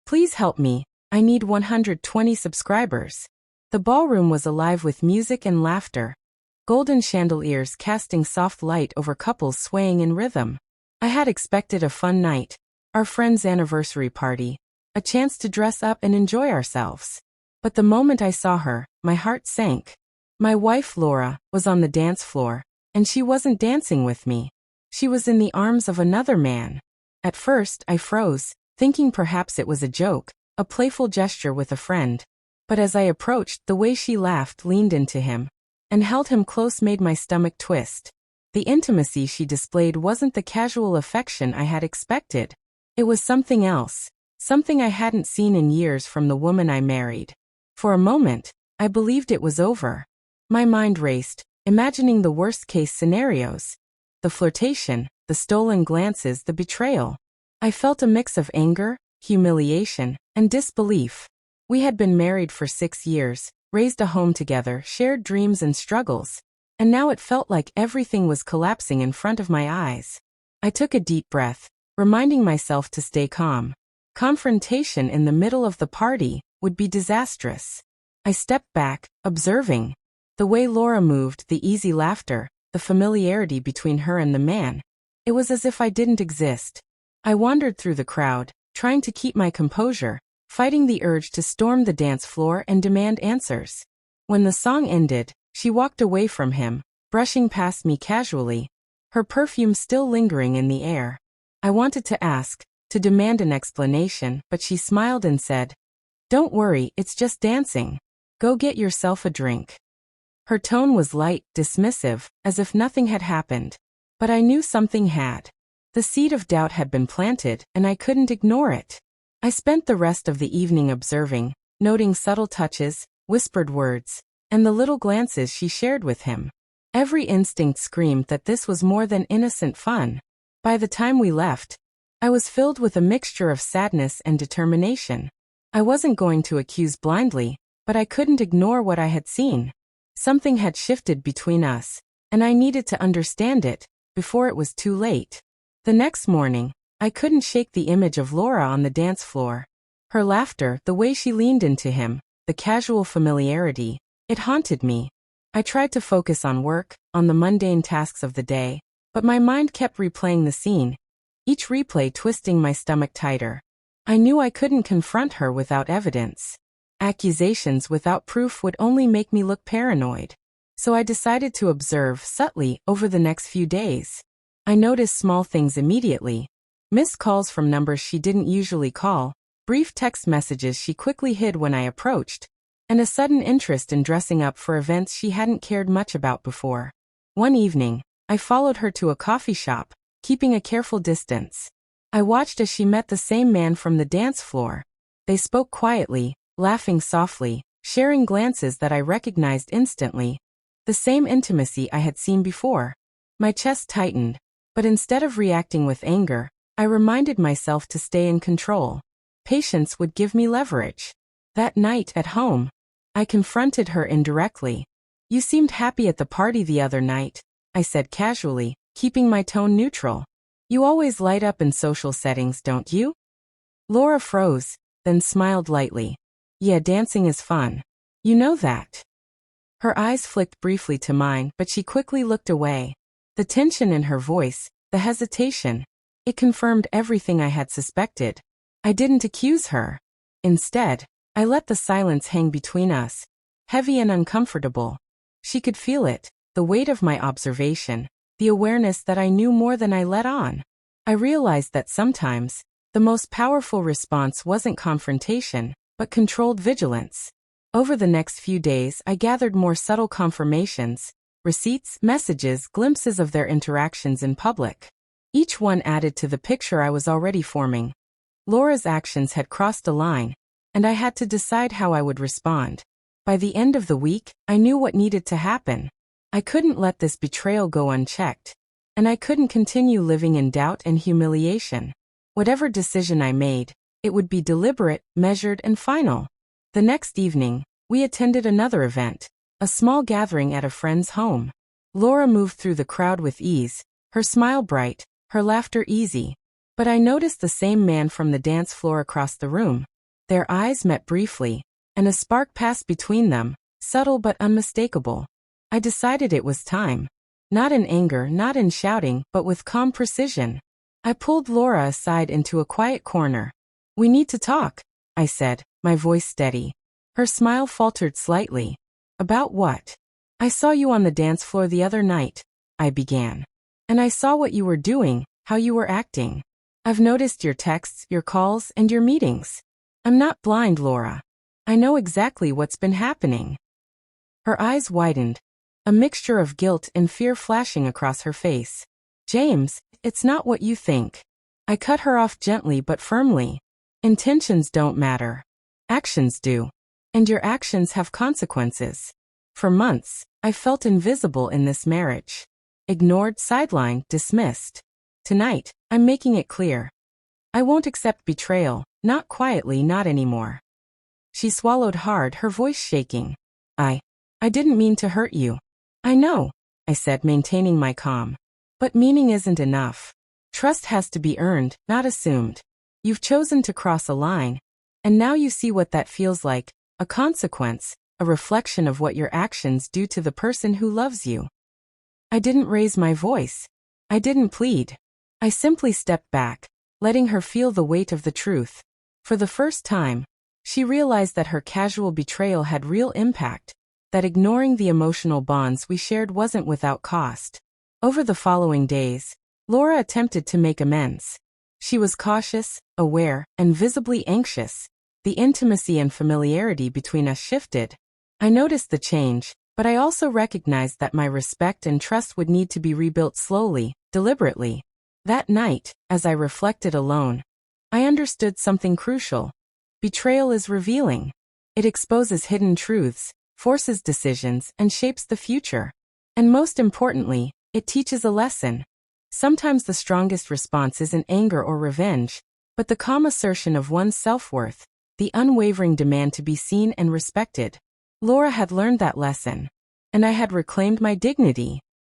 Please help me. I need 120 subscribers. The ballroom was alive with music and laughter. Golden chandeliers casting soft light over couples swaying in rhythm. I had expected a fun night. Our friend's anniversary party. A chance to dress up and enjoy ourselves. But the moment I saw her, my heart sank. My wife Laura was on the dance floor, and she wasn't dancing with me. She was in the arms of another man. At first, I froze, thinking perhaps it was a joke, a playful gesture with a friend. But as I approached, the way she laughed, leaned into him, and held him close made my stomach twist. The intimacy she displayed wasn't the casual affection I had expected. It was something else, something I hadn't seen in years from the woman I married. For a moment, I believed it was over. My mind raced, imagining the worst-case scenarios. The flirtation, the stolen glances, the betrayal. I felt a mix of anger, humiliation, and disbelief. We had been married for 6 years, raised a home together, shared dreams and struggles, and now it felt like everything was collapsing in front of my eyes. I took a deep breath, reminding myself to stay calm. Confrontation in the middle of the party would be disastrous. I stepped back, observing the way Laura moved, the easy laughter, the familiarity between her and the man. It was as if I didn't exist. I wandered through the crowd, trying to keep my composure, fighting the urge to storm the dance floor and demand answers. When the song ended, she walked away from him, brushing past me casually, her perfume still lingering in the air. I wanted to ask, to demand an explanation, but she smiled and said, "Don't worry, it's just dancing. Go get yourself a drink." Her tone was light, dismissive, as if nothing had happened. But I knew something had. The seed of doubt had been planted, and I couldn't ignore it. I spent the rest of the evening observing, noting subtle touches, whispered words, and the little glances she shared with him. Every instinct screamed that this was more than innocent fun. By the time we left, I was filled with a mixture of sadness and determination. I wasn't going to accuse blindly, but I couldn't ignore what I had seen. Something had shifted between us, and I needed to understand it before it was too late. The next morning, I couldn't shake the image of Laura on the dance floor. Her laughter, the way she leaned into him, the casual familiarity, it haunted me. I tried to focus on work, on the mundane tasks of the day, but my mind kept replaying the scene, each replay twisting my stomach tighter. I knew I couldn't confront her without evidence. Accusations without proof would only make me look paranoid. So I decided to observe subtly over the next few days. I noticed small things immediately. Missed calls from numbers she didn't usually call, brief text messages she quickly hid when I approached, and a sudden interest in dressing up for events she hadn't cared much about before. One evening, I followed her to a coffee shop, keeping a careful distance. I watched as she met the same man from the dance floor. They spoke quietly, laughing softly, sharing glances that I recognized instantly. The same intimacy I had seen before. My chest tightened, but instead of reacting with anger, I reminded myself to stay in control. Patience would give me leverage. That night at home, I confronted her indirectly. "You seemed happy at the party the other night," I said casually, keeping my tone neutral. "You always light up in social settings, don't you?" Laura froze, then smiled lightly. "Yeah, dancing is fun. You know that." Her eyes flicked briefly to mine, but she quickly looked away. The tension in her voice, the hesitation, it confirmed everything I had suspected. I didn't accuse her. Instead, I let the silence hang between us, heavy and uncomfortable. She could feel it, the weight of my observation, the awareness that I knew more than I let on. I realized that sometimes, the most powerful response wasn't confrontation, but controlled vigilance. Over the next few days, I gathered more subtle confirmations, receipts, messages, glimpses of their interactions in public. Each one added to the picture I was already forming. Laura's actions had crossed a line, and I had to decide how I would respond. By the end of the week, I knew what needed to happen. I couldn't let this betrayal go unchecked, and I couldn't continue living in doubt and humiliation. Whatever decision I made, it would be deliberate, measured, and final. The next evening, we attended another event, a small gathering at a friend's home. Laura moved through the crowd with ease, her smile bright, her laughter easy. But I noticed the same man from the dance floor across the room. Their eyes met briefly, and a spark passed between them, subtle but unmistakable. I decided it was time. Not in anger, not in shouting, but with calm precision. I pulled Laura aside into a quiet corner. "We need to talk," I said, my voice steady. Her smile faltered slightly. "About what?" "I saw you on the dance floor the other night," I began. "And I saw what you were doing, how you were acting. I've noticed your texts, your calls, and your meetings. I'm not blind, Laura. I know exactly what's been happening." Her eyes widened, a mixture of guilt and fear flashing across her face. "James, it's not what you think." I cut her off gently but firmly. "Intentions don't matter. Actions do. And your actions have consequences." For months, I felt invisible in this marriage. Ignored, sidelined, dismissed. Tonight, I'm making it clear. I won't accept betrayal, not quietly, not anymore. She swallowed hard, her voice shaking. I didn't mean to hurt you." "I know," I said, maintaining my calm. "But meaning isn't enough. Trust has to be earned, not assumed. You've chosen to cross a line, and now you see what that feels like, a consequence, a reflection of what your actions do to the person who loves you." I didn't raise my voice. I didn't plead. I simply stepped back, letting her feel the weight of the truth. For the first time, she realized that her casual betrayal had real impact, that ignoring the emotional bonds we shared wasn't without cost. Over the following days, Laura attempted to make amends. She was cautious, aware, and visibly anxious. The intimacy and familiarity between us shifted. I noticed the change, but I also recognized that my respect and trust would need to be rebuilt slowly, deliberately. That night, as I reflected alone, I understood something crucial. Betrayal is revealing. It exposes hidden truths, forces decisions, and shapes the future. And most importantly, it teaches a lesson. Sometimes the strongest response isn't anger or revenge, but the calm assertion of one's self-worth, the unwavering demand to be seen and respected. Laura had learned that lesson, and I had reclaimed my dignity.